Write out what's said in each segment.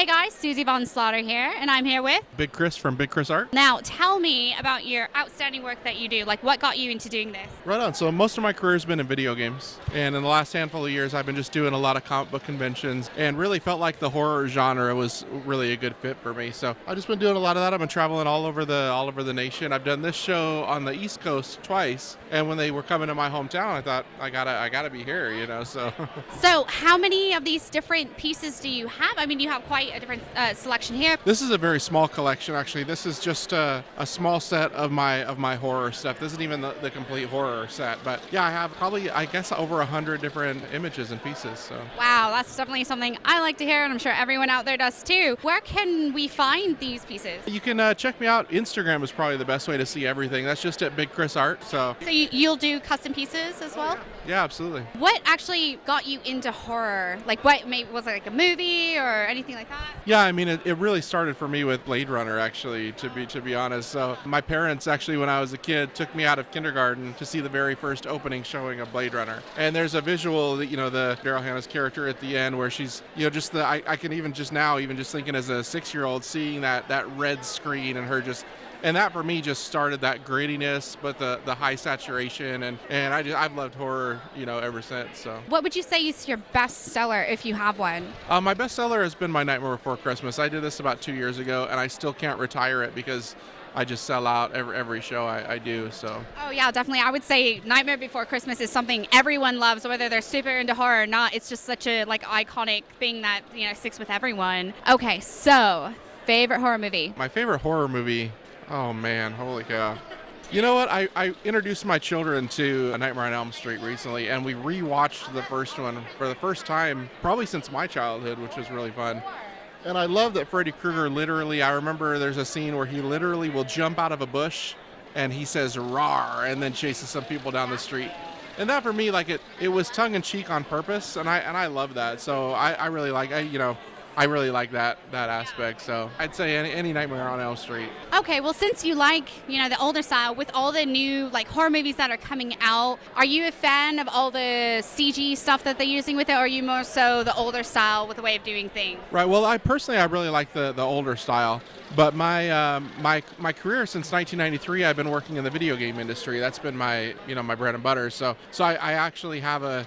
Hey guys, Susie Von Slaughter here, and I'm here with Big Chris from Big Chris Art. Now, tell me about your outstanding work that you do. Like, what got you into doing this? Right on. So most of my career has been in video games. And in the last handful of years, I've been just doing a lot of comic book conventions and really felt like the horror genre was really a good fit for me. So I've just been doing a lot of that. I've been traveling all over the nation. I've done this show on the East Coast twice. And when they were coming to my hometown, I thought, I gotta be here, you know, so. So how many of these different pieces do you have? I mean, you have quite a different selection here. This is a very small collection, actually. This is just a small set of my horror stuff. This isn't even the complete horror set. But yeah, I have probably, I guess, over 100 different images and pieces. So. Wow, that's definitely something I like to hear, and I'm sure everyone out there does too. Where can we find these pieces? You can check me out. Instagram is probably the best way to see everything. That's just at Big Chris Art. So you'll do custom pieces as well? Yeah, absolutely. What actually got you into horror? Like, what was it, like a movie or anything like that? Yeah, I mean, it really started for me with Blade Runner, actually, to be honest. So my parents, actually, when I was a kid, took me out of kindergarten to see the very first opening showing of Blade Runner. And there's a visual, that, you know, the Daryl Hannah's character at the end where she's, you know, just I can even just thinking as a 6-year-old, seeing that red screen and her just. And that for me just started that grittiness, but the high saturation, and I've loved horror, you know, ever since. So. What would you say is your best seller if you have one? My best seller has been my Nightmare Before Christmas. I did this about 2 years ago, and I still can't retire it because I just sell out every show I do. So. Oh yeah, definitely. I would say Nightmare Before Christmas is something everyone loves, whether they're super into horror or not. It's just such a iconic thing that, you know, sticks with everyone. Okay, so favorite horror movie? My favorite horror movie. Oh man, holy cow. You know what? I introduced my children to A Nightmare on Elm Street recently, and we rewatched the first one for the first time probably since my childhood, which was really fun. And I love that Freddy Krueger literally, I remember there's a scene where he literally will jump out of a bush and he says "rawr" and then chases some people down the street. And that for me, like it was tongue in cheek on purpose, and I love that. So I really like I really like that aspect. So I'd say any Nightmare on Elm Street. Okay, well, since you like, you know, the older style, with all the new horror movies that are coming out, are you a fan of all the CG stuff that they're using with it, or are you more so the older style with the way of doing things? Right. Well, I really like the older style. But my career since 1993, I've been working in the video game industry. That's been my bread and butter. So I actually have a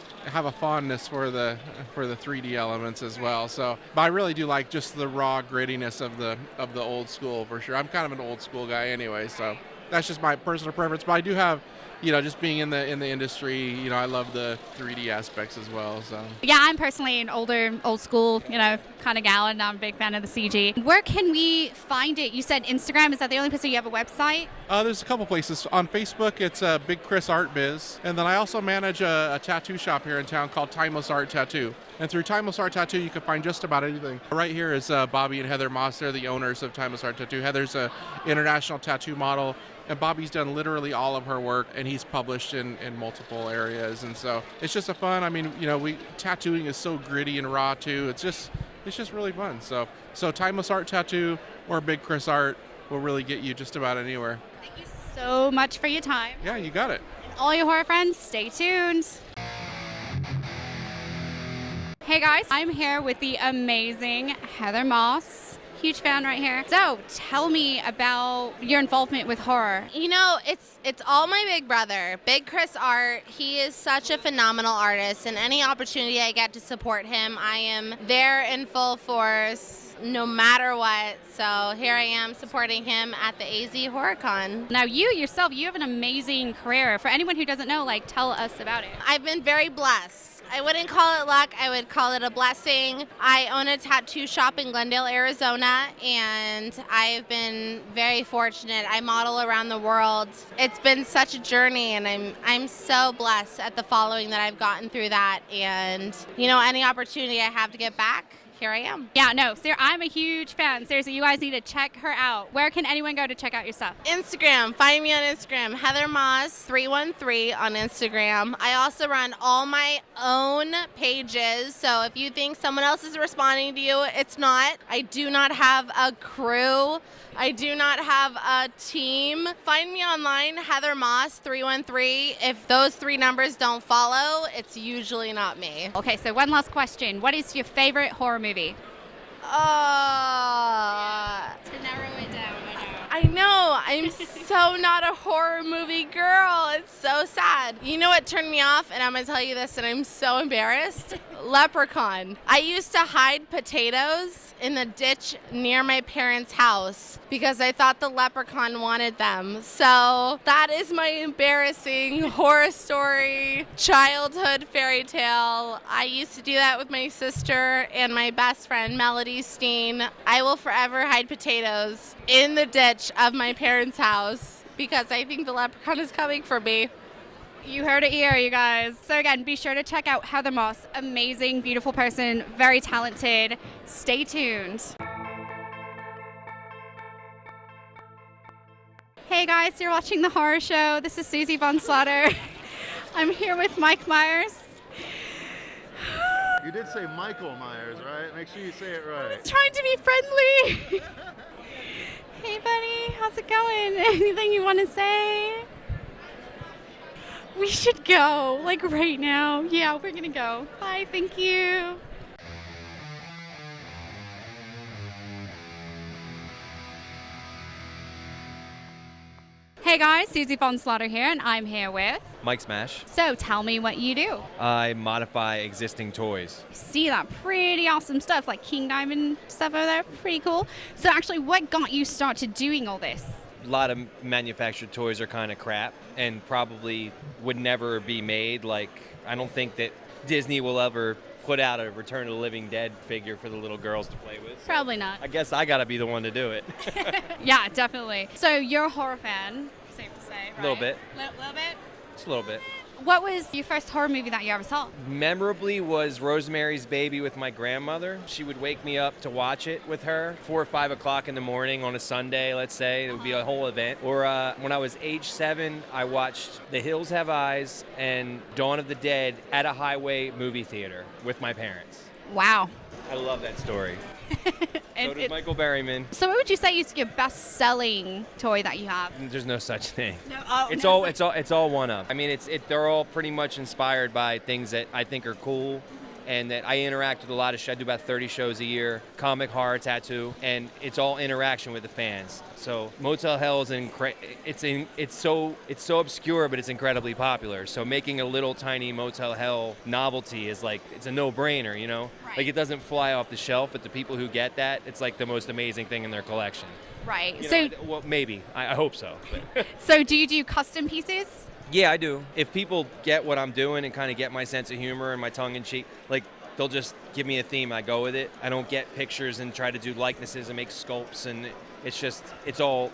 fondness for the 3D elements as well. So, but I really do like just the raw grittiness of the old school for sure. I'm kind of an old school guy anyway, so that's just my personal preference. But I do have, you know, just being in the industry, you know, I love the 3D aspects as well. So yeah, I'm personally an old school, you know, kind of gal, and I'm a big fan of the CG. Where can we find it? You said Instagram. Is that the only place? You have a website? There's a couple places. On Facebook, it's Big Chris Art Biz, and then I also manage a tattoo shop here in town called Timeless Art Tattoo. And through Timeless Art Tattoo, you can find just about anything. Right here is Bobby and Heather Moss. They're the owners of Timeless Art Tattoo. Heather's an international tattoo model, and Bobby's done literally all of her work, and he's published in multiple areas. And so it's just a fun. I mean, you know, tattooing is so gritty and raw too. It's just really fun. So Timeless Art Tattoo or Big Chris Art will really get you just about anywhere. Thank you so much for your time. Yeah, you got it. And all your horror friends, stay tuned. Hey guys, I'm here with the amazing Heather Moss. Huge fan right here. So tell me about your involvement with horror. You know, it's all my big brother, Big Chris Art. He is such a phenomenal artist, and any opportunity I get to support him, I am there in full force, no matter what. So here I am supporting him at the AZ HorrorCon. Now you yourself, you have an amazing career. For anyone who doesn't know, tell us about it. I've been very blessed. I wouldn't call it luck. I would call it a blessing. I own a tattoo shop in Glendale, Arizona, and I've been very fortunate. I model around the world. It's been such a journey, and I'm so blessed at the following that I've gotten through that. And, you know, any opportunity I have to get back, here I am. Yeah, no, I'm a huge fan. Seriously, you guys need to check her out. Where can anyone go to check out your stuff? Instagram. Find me on Instagram. Heather Moss 313 on Instagram. I also run all my own pages. So if you think someone else is responding to you, it's not. I do not have a crew. I do not have a team. Find me online, Heather Moss 313. If those 3 numbers don't follow, it's usually not me. Okay, so one last question. What is your favorite horror movie? To narrow it down, I know. I'm so not a horror movie girl. It's so sad. You know what turned me off? And I'm going to tell you this, and I'm so embarrassed. Leprechaun. I used to hide potatoes in the ditch near my parents' house because I thought the leprechaun wanted them. So that is my embarrassing horror story, childhood fairy tale. I used to do that with my sister and my best friend, Melody Steen. I will forever hide potatoes in the ditch of my parents' house because I think the leprechaun is coming for me. You heard it here, you guys. So again, be sure to check out Heather Moss. Amazing, beautiful person, very talented. Stay tuned. Hey guys, you're watching The Horror Show. This is Susie Von Slaughter. I'm here with Mike Myers. You did say Michael Myers, right? Make sure you say it right. I was trying to be friendly. Hey buddy, how's it going? Anything you want to say? We should go, like right now. Yeah, we're gonna go. Bye, thank you. Hey guys, Susie Von Slaughter here, and I'm here with... Mike Smash. So tell me what you do. I modify existing toys. See that pretty awesome stuff, like King Diamond stuff over there, pretty cool. So actually, what got you started doing all this? A lot of manufactured toys are kind of crap and probably would never be made. Like, I don't think that Disney will ever put out a Return of the Living Dead figure for the little girls to play with. So Probably not. I guess I gotta be the one to do it. Yeah, definitely. So you're a horror fan, safe to say, right? A little bit. Little bit? Just a little bit. What was your first horror movie that you ever saw? Memorably was Rosemary's Baby with my grandmother. She would wake me up to watch it with her 4 or 5 o'clock in the morning on a Sunday, let's say. It would be a whole event. Or when I was age 7, I watched The Hills Have Eyes and Dawn of the Dead at a highway movie theater with my parents. Wow. I love that story. So does Michael Berryman. So what would you say is your best-selling toy that you have? There's no such thing. No, It's all one of. I mean, they're all pretty much inspired by things that I think are cool, and that I interact with a lot of shows. I do about 30 shows a year, comic, horror, tattoo, and it's all interaction with the fans. So Motel Hell is it's so obscure, but it's incredibly popular. So making a little tiny Motel Hell novelty is like, it's a no-brainer, you know? Right. Like, it doesn't fly off the shelf, but the people who get that, it's like the most amazing thing in their collection. Right. You So, know, well, maybe. I hope so. so do you do custom pieces? Yeah, I do. If people get what I'm doing and kind of get my sense of humor and my tongue-in-cheek, like, they'll just give me a theme, I go with it. I don't get pictures and try to do likenesses and make sculpts, and it's all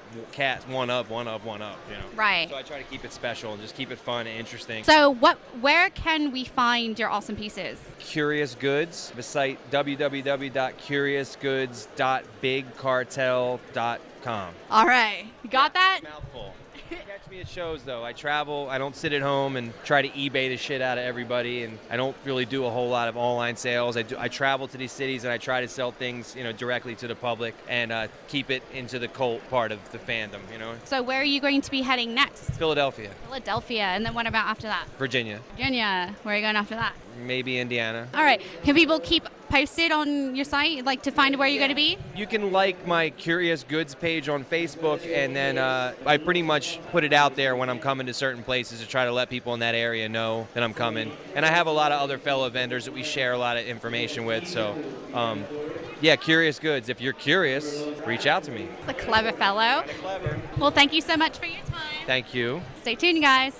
one of, you know? Right. So I try to keep it special and just keep it fun and interesting. So where can we find your awesome pieces? Curious Goods, the site www.curiousgoods.bigcartel.com. All right. You got that? Mouthful. Catch me at shows, though. I travel. I don't sit at home and try to eBay the shit out of everybody, and I don't really do a whole lot of online sales. I travel to these cities and I try to sell things, you know, directly to the public and keep it into the cult part of the fandom, you know. So where are you going to be heading next? Philadelphia, And then what about after that? Virginia, Virginia. Where are you going after that? maybe Indiana. All right. Can people keep posted on your site, like to find where you're going to be? You can like my Curious Goods page on Facebook, and then I pretty much put it out there when I'm coming to certain places to try to let people in that area know that I'm coming. And I have a lot of other fellow vendors that we share a lot of information with. So, yeah, Curious Goods. If you're curious, reach out to me. It's a clever fellow. Clever. Well, thank you so much for your time. Thank you. Stay tuned, guys.